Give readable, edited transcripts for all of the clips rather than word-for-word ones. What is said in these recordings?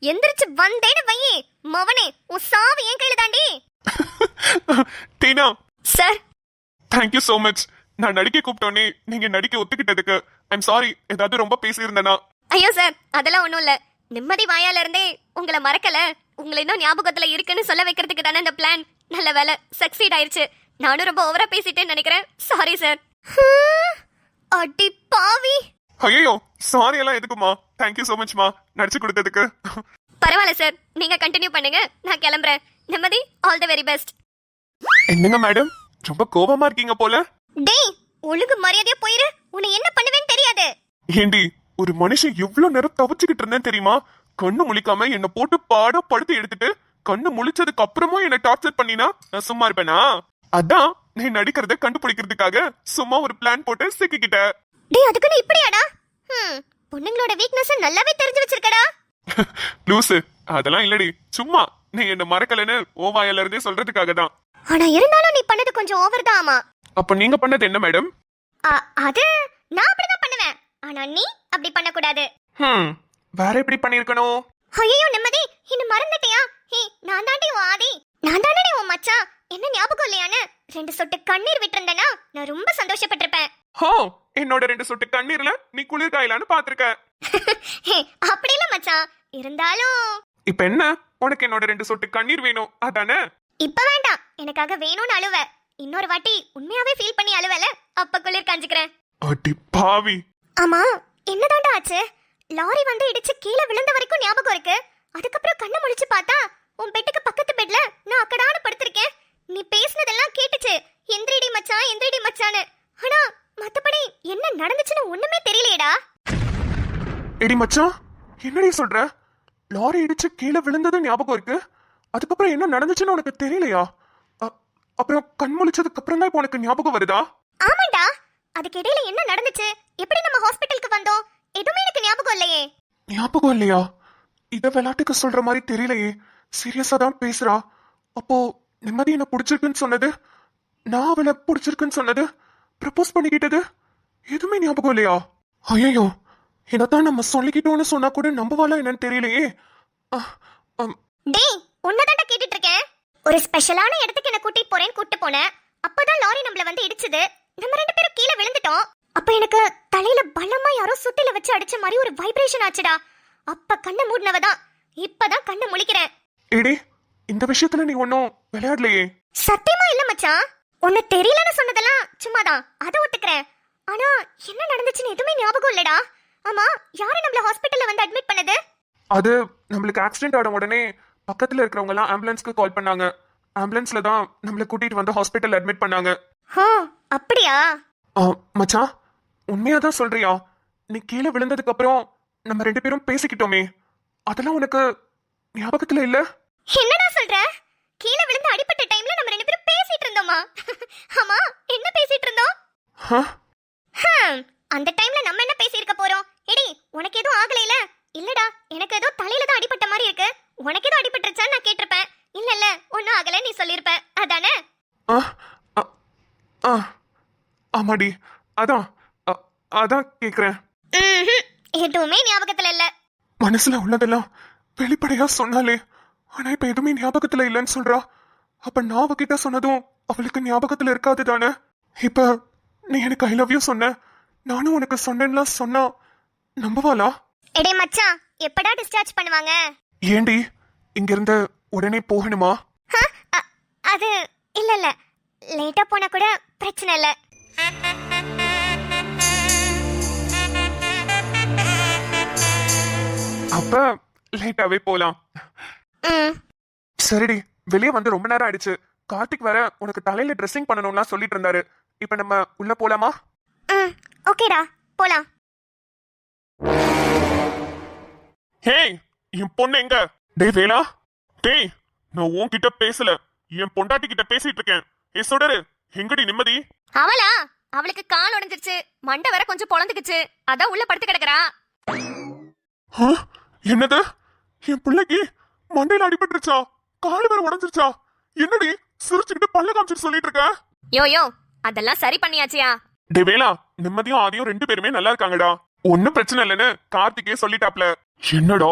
எந்திரிச்சு வந்தேன்னு வையே மவனே, உன் சாவு என் கையில தாண்டி. டீனா சார், தேங்க்யூ சோ மச். நான் நடிக்க கூப்பிட்டோன்னே நீங்க நடிக்க ஒத்துக்கிட்டதுக்கு ஐம் சாரி. ஏதாவது ரொம்ப பேசியிருந்தேனா? ஐயோ சார், அதெல்லாம் ஒண்ணும் இல்ல. நிம்மதி வாயால இருந்தே உங்களை மறக்கல, உங்களை இன்னும் ஞாபகத்துல இருக்குன்னு சொல்ல வைக்கிறதுக்கு தானே இந்த பிளான். நல்ல வேலை, சக்சீட் ஆயிருச்சு. நானும் ரொம்ப ஓவரா பேசிட்டேன்னு நினைக்கிறேன். Sorry sir. அடி பாவி. ஐயோ சாரி எல்லாம் எதுக்குமா? தேங்க்யூ சோ மச்மா நடிச்சு கொடுத்ததுக்கு. பரவாயில்ல சார், நீங்க கண்டினியூ பண்ணுங்க, நான் கிளம்புறேன். நிம்மதி, ஆல் தி வெரி பெஸ்ட். என்னங்க மேடம், ரொம்ப கோபமா இருக்கீங்க போல. டேய், ஒழுங்கு மரியாதையா போயிரு, உன்னை என்ன பண்ணுவேன்னு தெரியாது. ஏண்டி, ஒரு மனுஷன் எவ்வளவு நேரம் தவிச்சுக்கிட்டு இருந்தேன் தெரியுமா? கண்ணு முழிக்காம என்ன போட்டு பாட படுத்து எடுத்துட்டு கண்ணு முழிச்சதுக்கு அப்புறமும் என்ன டார்ச்சர் பண்ணினா நான் சும்மா இருப்பேனா? அதான் நீ நடிக்கிறத கண்டுபிடிக்கிறதுக்காக சும்மா ஒரு பிளான் போட்டு சிக்கிக்கிட்ட. டேய், அதுக்குன்னு இப்படியாடா? பொண்ணுங்களோட வீக்னஸ் நல்லாவே தெரிஞ்சு வச்சிருக்கடா. லூசு, அதெல்லாம் இல்லடி. சும்மா நீ என்ன மறக்கலன்னு ஓவாயில இருந்தே சொல்றதுக்காக தான். ஆனா இருந்தாலும் நீ பண்ணது கொஞ்சம் ஓவர் தான். ஆமா. அப்ப நீங்க பண்ணது என்ன மேடம்? அது நான் அப்படிதான் பண்ணுவேன். ஆனா நீ அப்படி பண்ண கூடாது. வேற எப்படி பண்ணிருக்கணும்? ஐயோ நிம்மதி, இன்னும் மறந்துட்டியா? ஹே, நான் தாண்டி உன் ஆதி. நான் தானே உன் மச்சான். என்ன ஞாபகம் இல்லையானு 2 சொட்டு கண்ணீர் விட்டுருந்தேனா நான் ரொம்ப சந்தோஷப்பட்டிருப்பேன். ஹோ, என்னோட 2 சொட்டு கண்ணீர்ல நீ குளிர் காயலான்னு பாத்திருக்க. ஹே, அப்படி இல்ல மச்சான். இருந்தாலும் இப்ப என்ன, உனக்கு என்னோட 2 சொட்டு கண்ணீர் வேணும் அதானே? இப்ப வேண்டாம், எனக்காக வேணும்னு அழுவ. இன்னொரு வாட்டி உண்மையாவே ஃபீல் பண்ணி அழுவல, அப்ப குளிர் காஞ்சிக்கிறேன். அடி பாவி. ஆமா, என்னதாண்டா ஆச்சு? லாரி வந்து இடிச்சு கீழே விழுந்த வரைக்கும் ஞாபகம் இருக்கு. அதுக்கப்புறம் கண்ணை முழிச்சு பார்த்தா உன் பெட்டுக்கு பக்கத்து பெட்ல நான் அக்கடான படுத்திருக்கேன். நீ பேசினதெல்லாம் கேட்டுச்சு, எந்திரிடி மச்சான் எந்திரிடி மச்சான்னு. ஆனா மத்தபடி என்ன நடந்துச்சுன்னு ஒண்ணுமே தெரியலையேடா. எடி மச்சான், என்னடி சொல்ற? லாரி இடிச்சு கீழே விழுந்தது ஞாபகம் இருக்கு, அதுக்கப்புறம் என்ன நடந்துச்சுன்னு உனக்கு தெரியலையா? அப்புறம் கண் முழிச்சதுக்கு அப்புறம் தான் இப்போ உனக்கு ஞாபகம் வருதா? ஆமாண்டா, அதுக்கு இடையில என்ன நடந்துச்சு, எப்படி நம்ம ஹாஸ்பிட்டலுக்கு வந்தோம், எதுவுமே எனக்கு ஞாபகம் இல்லையே. ஞாபகம் இல்லையா? இத விளையாட்டுக்கு சொல்ற மாதிரி தெரியலையே. சீரியஸா தான் பேசுறா. அப்போ நிம்மதி என்ன பிடிச்சிருக்குன்னு சொன்னது, நான் அவளை பிடிச்சிருக்குன்னு சொன்னது, ப்ரப்போஸ் பண்ணிக்கிட்டது எதுவுமே ஞாபகம் இல்லையா? ஐயோ, இதைத்தான் நம்ம சொல்லிக்கிட்டோம்னு சொன்னா கூட நம்பவாளா என்னன்னு தெரியலையே. டேய், உன்னதாண்டா கேட்டுட்டு இருக்கேன். ஒரு ஸ்பெஷலான இடத்துக்கு என்ன கூட்டிட்டு போறேன்னு கூட்டிட்டு போனேன். அப்பதான் லாரி நம்மள வந்து இடிச்சது. நம்ம 2 பேரும் கீழே விழுந்துட்டோம். அப்ப எனக்கு தலையில பலமா யாரோ சுத்தில வச்சு அடிச்ச மாதிரி ஒரு வைப்ரேஷன் ஆச்சுடா. அப்ப கண்ணை மூடினவதான் இப்பதான் கண்ணை முழிக்கிறேன். ஏடி, இந்த விஷயத்துல நீ ஒன்னும் விளையாடலையே? சத்தியமா இல்ல மச்சான், உன்னை தெரியலன்னு சொன்னதெல்லாம் சும்மாதான், அதை ஒத்துக்கிறேன். ஆனா என்ன நடந்துச்சுன்னு எதுவுமே ஞாபகம் இல்லடா. ஆமா, யாரு நம்மள ஹாஸ்பிட்டல்ல வந்து அட்மிட் பண்ணது? அது நம்மளுக்கு ஆக்சிடென்ட் ஆன உடனே பக்கத்துல இருக்கிறவங்க எல்லாம் ஆம்புலன்ஸ்க்கு கால் பண்ணாங்க. ஆம்புலன்ஸ்ல தான் நம்மள கூட்டிட்டு வந்து ஹாஸ்பிட்டல் அட்மிட் பண்ணாங்க. அப்படியா? மச்சான், உண்மையா தான் சொல்றியா? நீ கீழே விழுந்ததுக்கு அப்புறம் நம்ம 2 பேரும் பேசிக்கிட்டோமே, அதெல்லாம் உனக்கு ஞாபகத்துல இல்ல? என்னடா சொல்ற? கீழே விழுந்து அடிபட்ட டைம்ல நம்ம 2 பேரும் பேசிட்டு இருந்தோமா? ஆமா, என்ன பேசிட்டு இருந்தோம்? அந்த டைம்ல நம்ம என்ன பேசியிருக்க போறோம்? எடி, உனக்கு எதுவும் ஆகலைல? இல்லடா, எனக்கு ஏதோ தலையில தான் அடிபட்ட மாதிரி இருக்கு. உனக்கு ஏதோ அடிபட்டுருச்சான்னு நான் கேட்டிருப்பேன். இல்ல ஒன்னும் ஆகல நீ சொல்லிருப்ப, அதானே? ஆமாடி, அதான் அதான் கேக்குறேன். எதுவுமே ஞாபகத்துல இல்ல. மனசுல உள்ளதெல்லாம் வெளிப்படையா சொன்னாலே, ஆனா இப்ப எதுவுமே ஞாபகத்துல இல்லன்னு சொல்றா. அப்ப நான் அவகிட்ட சொன்னதும் அவளுக்கு ஞாபகத்துல இருக்காது தானே? இப்ப நீ எனக்கு ஐ லவ் யூ சொன்ன, நானும் உனக்கு சொன்னேன்லாம் சொன்னா நம்பவாளா? எடே மச்சான், எப்படா டிஸ்சார்ஜ் பண்ணுவாங்க? ஏண்டி, இங்க இருந்து உடனே போகணுமா? அது இல்ல, லேட்டா போனா கூட பிரச்சனை இல்ல. அப்ப லேட்டாவே போலாம். சரிடி, வெளியே வந்து ரொம்ப நேரம் ஆயிடுச்சு. கார்த்திக் வேற உனக்கு தலையில ட்ரெஸ்ஸிங் பண்ணணும்லாம் சொல்லிட்டு இருந்தாரு. இப்ப நம்ம உள்ள போலாமா? ஓகேடா, போலாம். ஹேய், என் பொண்ணு எங்க? டேய் வேலா, டேய், நான் உன்கிட்ட பேசல, என் பொண்டாட்டி கிட்ட பேசிட்டு இருக்கேன். ஏ சுடரு, எங்கடி நிம்மதி? அவளா? அவளுக்கு கால் உடைஞ்சிருச்சு, மண்டை வேற கொஞ்சம் பொளந்துக்குச்சு, அதான் உள்ள படுத்து கிடக்குறா. என்னது? என் பிள்ளைக்கு மண்டையில அடிபட்டுருச்சா? கால் வேற உடைஞ்சிருச்சா? என்னடி சிரிச்சுக்கிட்டு பல்ல காமிச்சிட்டு சொல்லிட்டு இருக்க? யோ, அதெல்லாம் சரி பண்ணியாச்சியா? டே வேலா, நிம்மதியும் ஆதியும் 2 பேருமே நல்லா இருக்காங்கடா. ஒன்னும் பிரச்சனை இல்லைன்னு கார்த்திகே சொல்லிட்டாப்ல. என்னடா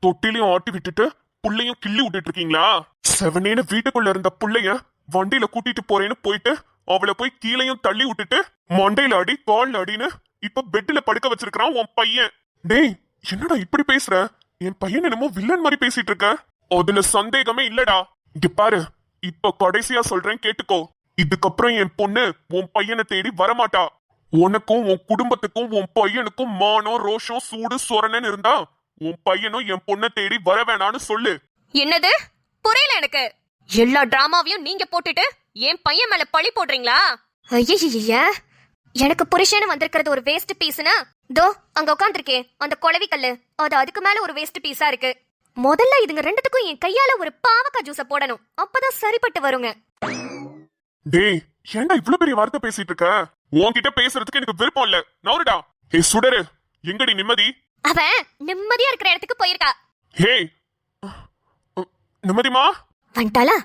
தொட்டிலையும் ஆட்டி விட்டுட்டு புள்ளையும் கிள்ளி விட்டுட்டு இருக்கீங்களா? செவனேன்னு வீட்டுக்குள்ள இருந்த புள்ளைய வண்டியில கூட்டிட்டு போறேன்னு போயிட்டு அவளை போய் கீழையும் தள்ளி விட்டுட்டு மண்டையில அடி கால்ல அடின்னு இப்ப பெட்ல படுக்க வச்சிருக்கான் உன் பையன். டேய், என்னடா இப்படி பேசுற? என் பையன் என்னமோ வில்லன் மாதிரி பேசிட்டு இருக்க. அதுல சந்தேகமே இல்லடா. இங்க பாரு, இப்ப கடைசியா சொல்றேன் கேட்டுக்கோ. இதுக்கப்புறம் என் பொண்ணு உன் பையனை தேடி வரமாட்டா. உனக்கும் உன் குடும்பத்துக்கும் உன் பையனுக்கும் மானம் ரோஷம் சூடு சொரணன்னு இருந்தா உன் பையனும் என் பொண்ணை தேடி வர வேணான்னு சொல்லு. என்னது? புரியல எனக்கு. எல்லா டிராமாவையும் நீங்க போட்டுட்டு என் பையன் மேல பழி போடுறீங்களா? ஐயா, எனக்கு புருஷன்னு வந்திருக்கிறது ஒரு வேஸ்ட் பீஸ்னா தோ அங்க உட்காந்துருக்கே அந்த குளவி கல்லு, அது அதுக்கு மேல ஒரு வேஸ்ட் பீஸா இருக்கு. முதல்ல இதுங்க ரெண்டுத்துக்கும் என் கையால ஒரு பாவக்காய் ஜூஸ போடணும், அப்பதான் சரிப்பட்டு வருங்க. டேய், ஏன்டா இவ்வளவு பெரிய வார்த்தை பேசிட்டு இருக்க? உன்கிட்ட பேசுறதுக்கு எனக்கு விருப்பம் இல்ல. நவருடா. ஏ சுடரு, எங்கடி நிம்மதி? அவன் நிம்மதியா இருக்கிற இடத்துக்கு போயிருக்கா. ஹே நிம்மதிமா வந்துட்டாளா?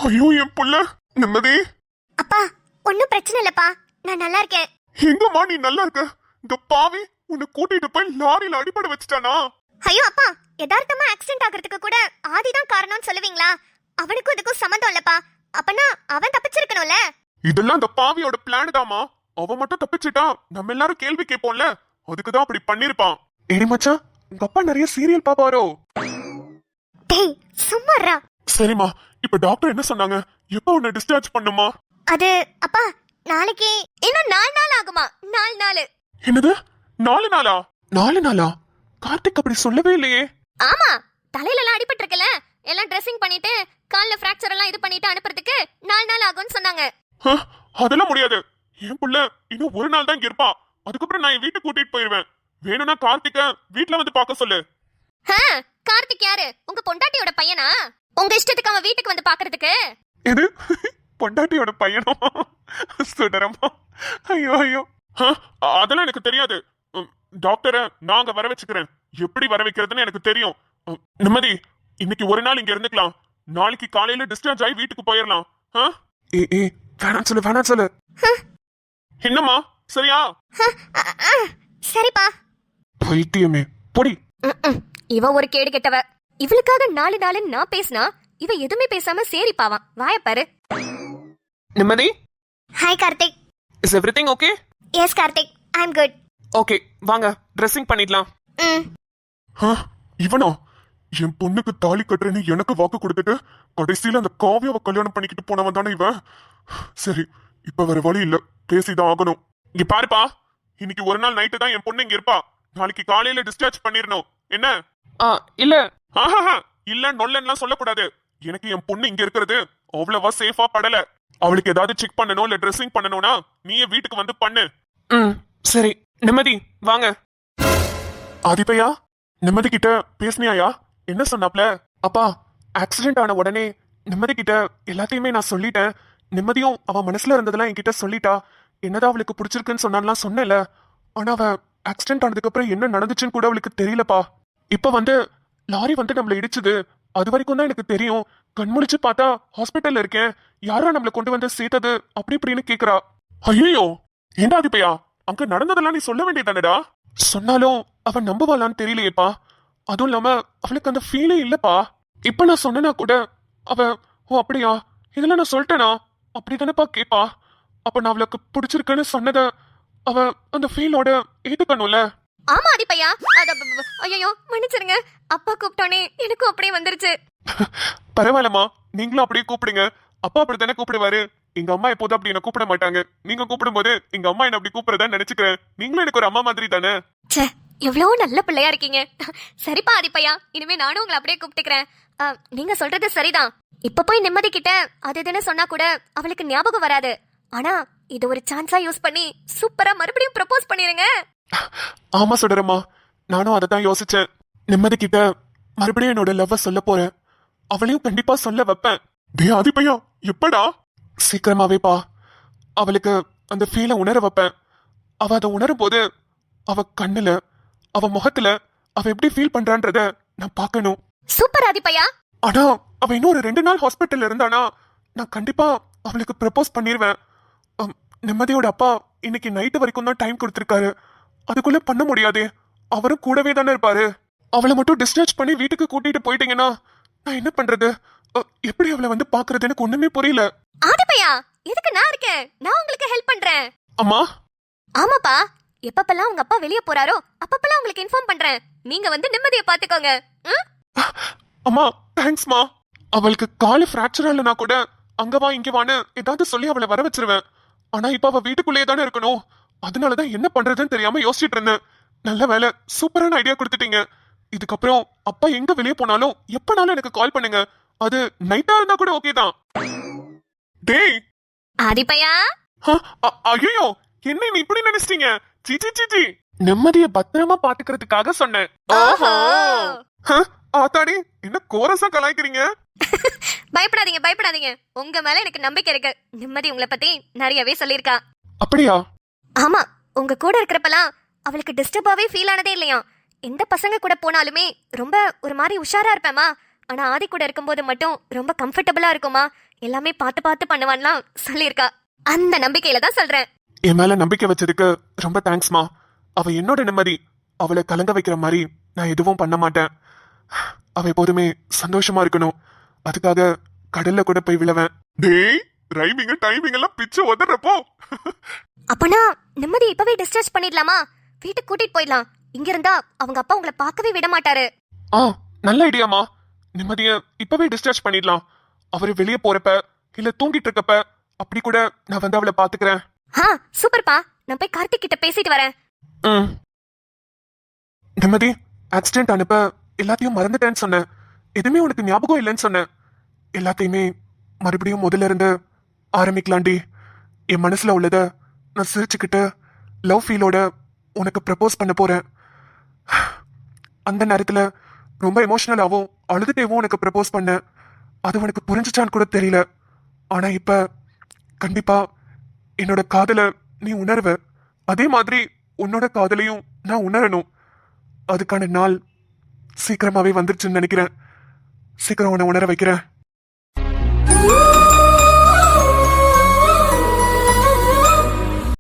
ஐயோ என் புள்ள நிம்மதி. அப்பா ஒன்னும் பிரச்சனை இல்லப்பா, நான் நல்லா இருக்கேன். எங்கம்மா நீ நல்லா இருக்க? இந்த பாவி உன்னை கூட்டிட்டு போய் லாரியில அடிபட வச்சுட்டானா? ஐயோ அப்பா, யதார்த்தமா ஆக்சிடென்ட் ஆகிறதுக்கு கூட ஆதிதான் காரணம்னு சொல்லுவீங்களா? அவனுக்கும் இதுக்கும் சம்மந்தம் இல்லப்பா. அப்பனா அவன் தப்பிச்சிருக்கணும்ல. இதெல்லாம் இந்த பாவியோட பிளான் தாமா. அவன் மட்டும் தப்பிச்சிட்டா நம்ம எல்லாரும் கேள்வி கேட்போம்ல, அதுக்குதான் அப்படி பண்ணிருப்பான். ஏடி மச்சான், உங்க அப்பா நிறைய சீரியல் பாப்பாரோ? டேய் சும்மாறா. சரிம்மா, இப்ப டாக்டர் என்ன சொன்னாங்க? எப்ப உன்னை டிஸ்சார்ஜ் பண்ணுமா? அது அப்பா நாளைக்கு. இன்னும் 4 நாள் ஆகுமா? 4 நாள். என்னது 4 நாளா? 4 நாளா? கார்த்திக் அப்படி சொல்லவே இல்லையே. ஆமா, தலையில எல்லாம் அடிபட்டு இருக்குல்ல, எல்லாம் ட்ரெஸ்ஸிங் பண்ணிட்டு கால்ல பிராக்சர் எல்லாம் இது பண்ணிட்டு அனுப்புறதுக்கு 4 நாள் ஆகும்னு சொன்னாங்க. அதெல்லாம் முடியாது. என் புள்ள இன்னும் 1 நாள் தான் இங்க இருப்பான். அதுக்கப்புறம் நான் என் வீட்டுக்கு கூட்டிட்டு போயிருவேன். வேணும்னா கார்த்திக்க வீட்டுல வந்து பார்க்க சொல்லு. கார்த்திக் யாரு? உங்க பொண்டாட்டியோட பையனா? உங்க இஷ்டத்துக்கு அவன் வீட்டுக்கு வந்து பாக்குறதுக்கு? எது பொண்டாட்டியோட பையனும் சுடரமா? ஐயோ ஐயோ, அதெல்லாம் எனக்கு தெரியாது. டாக்டரை நாங்க வர வச்சுக்கிறேன். எப்படி வர வைக்கிறதுன்னு எனக்கு தெரியும். நிம்மதி, இன்னைக்கு 1 நாள் இங்க இருந்துக்கலாம். நாளைக்கு காலையில டிஸ்சார்ஜ் ஆகி வீட்டுக்கு போயிடலாம். ஏ வேணாம் சொல்லு, வேணாம் சொல்லு. என்னம்மா, சரியா? சரிப்பா. பைத்தியமே, பொடி. இவ ஒரு கேடு கெட்டவ. இவளுக்காக 4 நாள் நான் பேசினா இவ எதுவுமே பேசாம சரி பாவான். வாய பாரு. நிம்மதி. Hi Karthik. Is everything okay? Yes Karthik, I am good. Okay, வாங்க ட்ரெஸ்ஸிங் பண்ணிடலாம். இவனோ என் பொண்ணுக்கு தாலி கட்டுறேன்னு எனக்கு வாக்கு கொடுத்துட்டு கடைசியில அந்த காவியாவை கல்யாணம் பண்ணிக்கிட்டு போனவன் தானே இவன். சரி, இப்ப வேற வழி இல்ல, பேசிதான் ஆகணும். இங்க பாருப்பா, இன்னைக்கு 1 நாள் நைட்டு தான் என் பொண்ணு இங்க இருப்பா. நாளைக்கு காலையில டிஸ்சார்ஜ் பண்ணிரணும். என்ன? இல்ல இல்ல நொல்லன்னுலாம் சொல்லக்கூடாது. எனக்கு என் பொண்ணு இங்க இருக்கிறது அவ்வளவா சேஃபா படல. அவளுக்கு ஏதாவது செக் பண்ணணும் இல்ல ட்ரெஸ்ஸிங் பண்ணணும்னா நீயே வீட்டுக்கு வந்து பண்ணு. சரி நிம்மதி, வாங்க. ஆதிபையா, நிம்மதி கிட்ட பேசுனியாயா? என்ன சொன்னாப்ல? அப்பா, ஆக்சிடென்ட் ஆன உடனே நிம்மதி கிட்ட எல்லாத்தையுமே நான் சொல்லிட்டேன். நிம்மதியும் அவ மனசுல இருந்ததெல்லாம் என்கிட்ட சொல்லிட்டா. என்னதான் அவளுக்கு பிடிச்சிருக்குன்னு சொன்னாலாம் சொன்னேன்ல. ஆனா அவ ஆக்சிடென்ட் ஆனதுக்கு அப்புறம் என்ன நடந்துச்சுன்னு கூட அவளுக்கு தெரியலப்பா. இப்ப வந்து லாரி வந்து நம்மள இடிச்சுது, அது வரைக்கும் தான் எனக்கு தெரியும். கண்முழிச்சு பார்த்தா ஹாஸ்பிட்டல்ல இருக்கேன். யாரா நம்மள கொண்டு வந்து சேர்த்தது அப்படி இப்படின்னு கேக்குறா. ஐயோ, ஏண்டா ஆதிபையா, அங்க நடந்ததெல்லாம் நீ சொல்ல வேண்டியதானடா? சொன்னாலும் அவன் நம்புவாளான்னு தெரியலையேப்பா. அதுவும் இல்லாம அவளுக்கு அந்த ஃபீலே இல்லப்பா. இப்ப நான் சொன்னா கூட அவ ஓ அப்படியா, இதெல்லாம் நான் சொல்லிட்டேனா அப்படிதானப்பா கேப்பா. அப்ப நான் அவளுக்கு பிடிச்சிருக்குன்னு சொன்னத அவ அந்த ஃபீலோட ஏத்துக்கணும்ல. ஆமா ஆதிபையா. ஐயோ மன்னிச்சிருங்க, அப்பா கூப்பிட்டோனே எனக்கும் அப்படியே வந்துருச்சு. பரவாயில்லம்மா, நீங்களும் அப்படியே கூப்பிடுங்க. அப்பா அப்படித்தானே கூப்பிடுவாரு. எங்க அம்மா எப்போதும் அப்படி என்ன கூப்பிட மாட்டாங்க. நீங்க கூப்பிடும்போது எங்க அம்மா என்ன அப்படி கூப்பிடுறதா நினைச்சுக்கிறேன். நீங்களும் எனக்கு ஒரு அம்மா மாதிரி தானே. எவ்வளவு நல்ல பிள்ளையா இருக்கீங்க. சரிப்பா ஆதிபையா, இனிமே நானும் உங்களை அப்படியே கூப்பிட்டுக்கிறேன். நீங்க சொல்றது சரிதான். இப்ப போய் நிம்மதி கிட்ட அது இதுன்னு சொன்னா கூட அவளுக்கு ஞாபகம் வராது. ஆனா இது ஒரு சான்ஸா யூஸ் பண்ணி சூப்பரா மறுபடியும் ப்ரப்போஸ் பண்ணிருங்க. ஆமா சுடரம்மா, நானும் அதை தான் யோசிச்சேன். நிம்மதி கிட்ட மறுபடியும் என்னோட லவ்வ சொல்ல போறேன். அவளையும் கண்டிப்பா சொல்ல வைப்பேன். டே ஆதிபையா, எப்படா? சீக்கிரமாவேப்பா. அவளுக்கு அந்த ஃபீலை உணர வைப்பேன். அவ அதை உணரும் போது அவ கண்ணுல, அவ முகத்துல அவ எப்படி ஃபீல் பண்றான்றத நான் பார்க்கணும். சூப்பர் ஆதிபையா. ஆனா அவ இன்னும் ஒரு 2 நாள் ஹாஸ்பிட்டல்ல இருந்தானா நான் கண்டிப்பா அவளுக்கு ப்ரப்போஸ் பண்ணிருவேன். நிம்மதியோட அப்பா இன்னைக்கு நைட்டு வரைக்கும் தான் டைம் கொடுத்திருக்காரு. அதுக்குள்ள பண்ண முடியாதே, அவரும் கூடவே தானே இருப்பாரு. அவளை மட்டும் டிஸ்சார்ஜ் பண்ணி வீட்டுக்கு கூட்டிட்டு போயிட்டீங்கன்னா நான் என்ன பண்றது? எப்படி அவளை வந்து பாக்குறது எனக்கு ஒண்ணுமே புரியல. ஆதிப்பையா, இதுக்கு நான் இருக்கேன். நான் உங்களுக்கு ஹெல்ப் பண்றேன். அம்மா. ஆமாப்பா, எப்பப்பெல்லாம் உங்க அப்பா வெளிய போறாரோ அப்பப்பெல்லாம் உங்களுக்கு இன்ஃபார்ம் பண்றேன். நீங்க வந்து நிம்மதியை பாத்துக்கோங்க. அம்மா தேங்க்ஸ்மா. அவளுக்கு காலு ஃப்ராக்சர் இல்லைனா கூட அங்க வா இங்க வான்னு ஏதாவது சொல்லி அவளை வர வச்சிருவேன். ஆனா இப்ப அவ வீட்டுக்குள்ளேயே தானே இருக்கணும். அதனாலதான் என்ன பண்றதுன்னு தெரியாம யோசிச்சுட்டு இருந்தேன். நல்ல வேலை, சூப்பரான ஐடியா கொடுத்துட்டீங்க. இதுக்கப்புறம் அப்பா எங்க வெளியே போனாலும் எப்பனாலும் எனக்கு கால் பண்ணுங்க. அது நைட்டா இருந்தா கூட ஓகே தான். டேய் ஆதிப்பையா, ஐயோ என்ன நீ இப்படி நினைச்சிட்டீங்க? சிச்சி சிச்சி, நிம்மதியை பத்திரமா பாத்துக்கிறதுக்காக சொன்னேன். ஓஹோ. ஆத்தாடி என்ன கோரஸா கலாய்க்கிறீங்க? பயப்படாதீங்க பயப்படாதீங்க, உங்க மேல எனக்கு நம்பிக்கை இருக்கு. நிம்மதி உங்களை பத்தி நிறையவே சொல்லியிருக்கா. அப்படியா? ஆமா, உங்க கூட இருக்கிறப்பெல்லாம் அவளுக்கு டிஸ்டர்பாவே ஃபீல் ஆனதே இல்லையா. எந்த பசங்க கூட போனாலுமே ரொம்ப ஒரு மாதிரி உஷாரா இருப்பேமா. ஆனா ஆதி கூட இருக்கும்போது மட்டும் ரொம்ப கம்ஃபர்டபுளா இருக்குமா. எல்லாமே பார்த்து பார்த்து பண்ணுவான்லாம் சொல்லியிருக்கா. அந்த நம்பிக்கையில தான் சொல்றேன். என் மேல நம்பிக்கை வச்சதுக்கு ரொம்ப தேங்க்ஸ்மா. அவ என்னோட நிம்மதி. அவளை கலங்க வைக்கிற மாதிரி நான் எதுவும் பண்ண மாட்டேன். அவ எப்போதுமே சந்தோஷமா இருக்கணும். அதுக்காக கடல்ல கூட போய் விழவேன். டேய் ரைமிங் டைமிங் எல்லாம் பிச்சு உதறப்போ. அப்பனா நிம்மதி இப்பவே டிஸ்சார்ஜ் பண்ணிடலாமா? வீட்டுக்கு கூட்டிட்டு போயிடலாம். இங்க இருந்தா அவங்க அப்பா உங்களை பார்க்கவே விட மாட்டாரு. நல்ல ஐடியாமா. நிம்மதிய இப்பவே டிஸ்சார்ஜ் பண்ணிடலாம். அவரு வெளியே போறப்ப இல்ல தூங்கிட்டு இருக்கப்ப அப்படி கூட நான் வந்து அவளை பாத்துக்கிறேன். சூப்பர்ப்பா, நான் போய் கார்த்திக் கிட்ட பேசிட்டு வரேன். நிம்மதி, ஆக்சிடென்ட் அனுப்ப எல்லாத்தையும் மறந்துட்டேன்னு சொன்னேன். எதுவுமே உனக்கு ஞாபகம் இல்லைன்னு சொன்னேன். எல்லாத்தையுமே மறுபடியும் முதல்ல இருந்து ஆரம்பிக்கலாண்டி. என் மனசுல உள்ளத நான் சிரிச்சுக்கிட்டு லவ் ஃபீலோட உனக்கு ப்ரப்போஸ் பண்ண போறேன். அந்த நேரத்துல ரொம்ப எமோஷனலாகவும் அழுதுட்டேவும் உனக்கு ப்ரப்போஸ் பண்ணேன். அது உனக்கு புரிஞ்சுச்சான்னு கூட தெரியல. ஆனா இப்ப கண்டிப்பா என்னோட காதலை நீ உணர்வ. அதே மாதிரி உன்னோட காதலையும் நான் உணரணும். அதுக்கான நாள் சீக்கிரமாவே வந்துருச்சுன்னு நினைக்கிறேன். சீக்கிரம் உன்னை உணர வைக்கிறேன்.